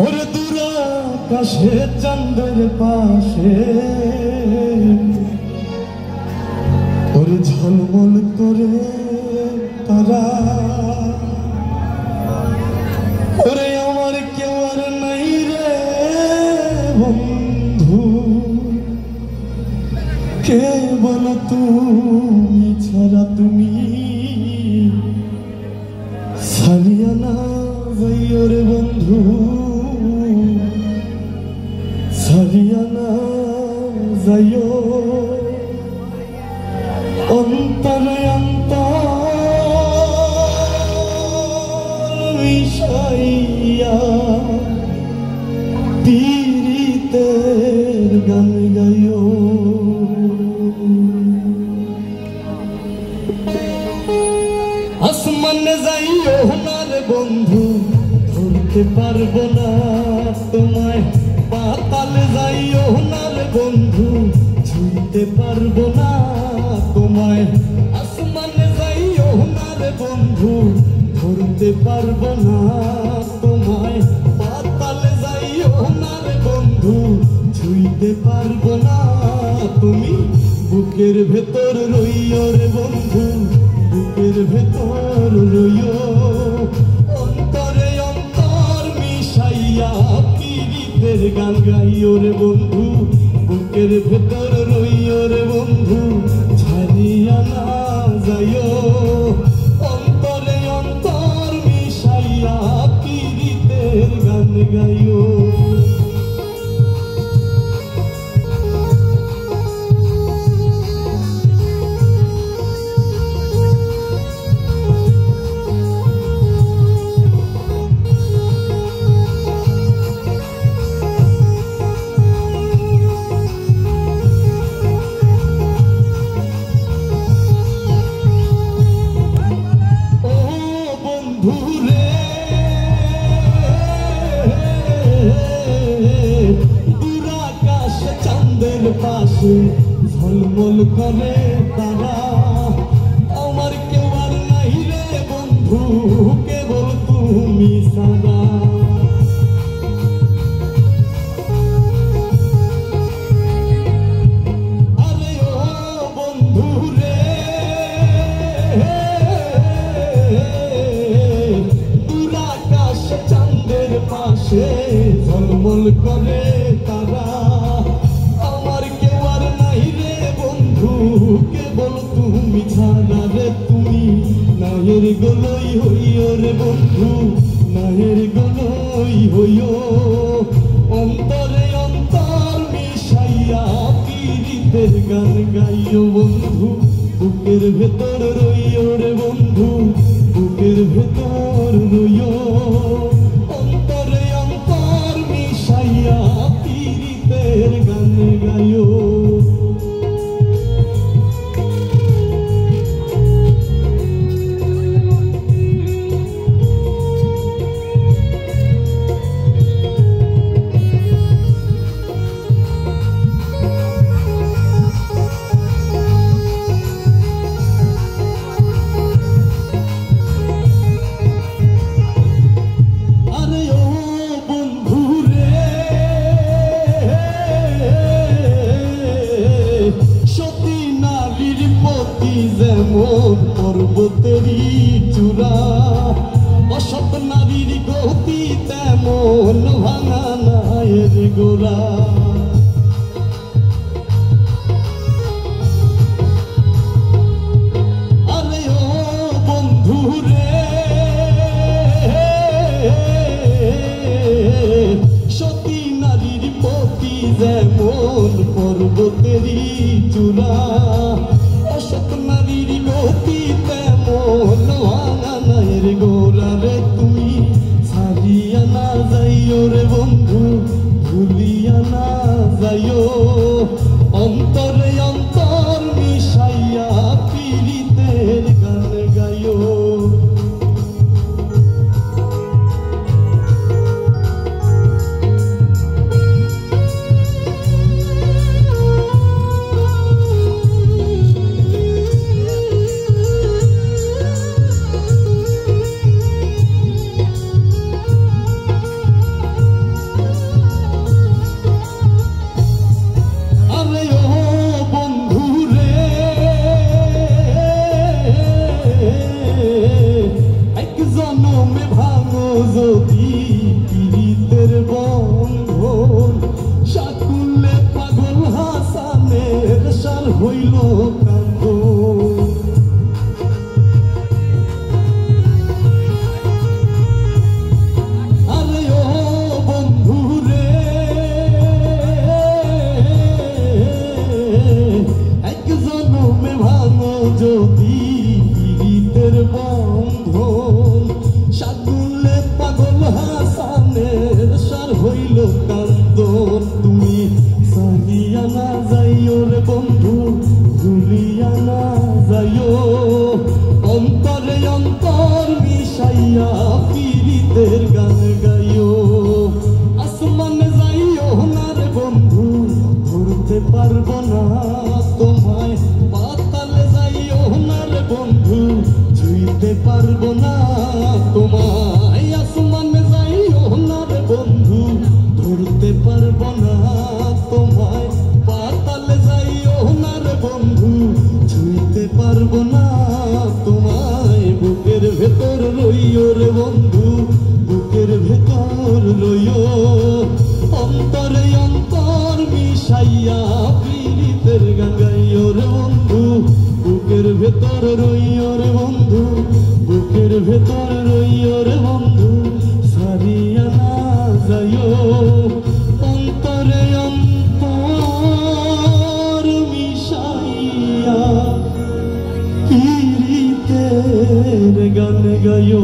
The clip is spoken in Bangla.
ওরে দূর আকাশে চাঁদের পাশে ওরে ঝলমল করে তারা ওরে আমার কেউ আর নাই রে বন্ধু কে বলো তুমি ছাড়া তুমি ছাড়িয়া না যাইও রে বন্ধু ছাড়িয়া না যাইও অন্তরে অন্তর মিশাইয়া পীড়িতের গান গাইও আসমানে যাইও না রে বন্ধু ধরতে পারবো না তোমায় পাতালে যাইও না রে বন্ধু ছুঁতে পারবো না তোমায় আসমানে যাইও না রে বন্ধু ধরতে পারবো না তোমায় পাতালে যাইও না রে বন্ধু ছুঁতে পারবো না তুমি বুকের ভেতর রইও রে বন্ধু বুকের ভেতর রইও অন্তরে অন্তর মিশাইয়া পীড়িতের গান গাইও রে বন্ধু বুকের ভেতর রইও রে বন্ধু ছাড়িয়া না যাইও অন্তরে অন্তর মিশাইয়া পীড়িতের গান গাইও পাশে ঝলমল করে তারা আমার কেউ আর নাই রে বন্ধু কেবল তুমি সারা আরে ও বন্ধু রে দূর আকাশ চাঁদের পাশে ঝলমল করে তারা কেবল তুমি ছাড়া রে তুমি নাহের গলই হইও রে বন্ধু নাহের গলই হইও অন্তরে অন্তর মিশাইয়া পীড়িতের গান গাইও বন্ধু বুকের ভেতর রইও রে বন্ধু বুকের ভেতর রইও অন্তরে অন্তর মিশাইয়া পীড়িতের গান গাইও যেমন পর্বতেরই চূড়া অসৎ নারীর গতি তেমন ভাঙা নায়ের গোড়া আরে ও বন্ধু রে সতী নারীর পতি যেমন পর্বতেরই চূড়া অসৎ নারীর গতি তেমন ভাঙা নায়ের গোড়া রে তুমি ছাড়িয়া না যাইও রে বন্ধু ভুলিয়া না যাইও অন্তরে অন্তর মিশাইয়া পীড়িতের গান গাইও গায়ো অন্তরে অন্তর মিশাইয়া পীড়িতের গান গায়ো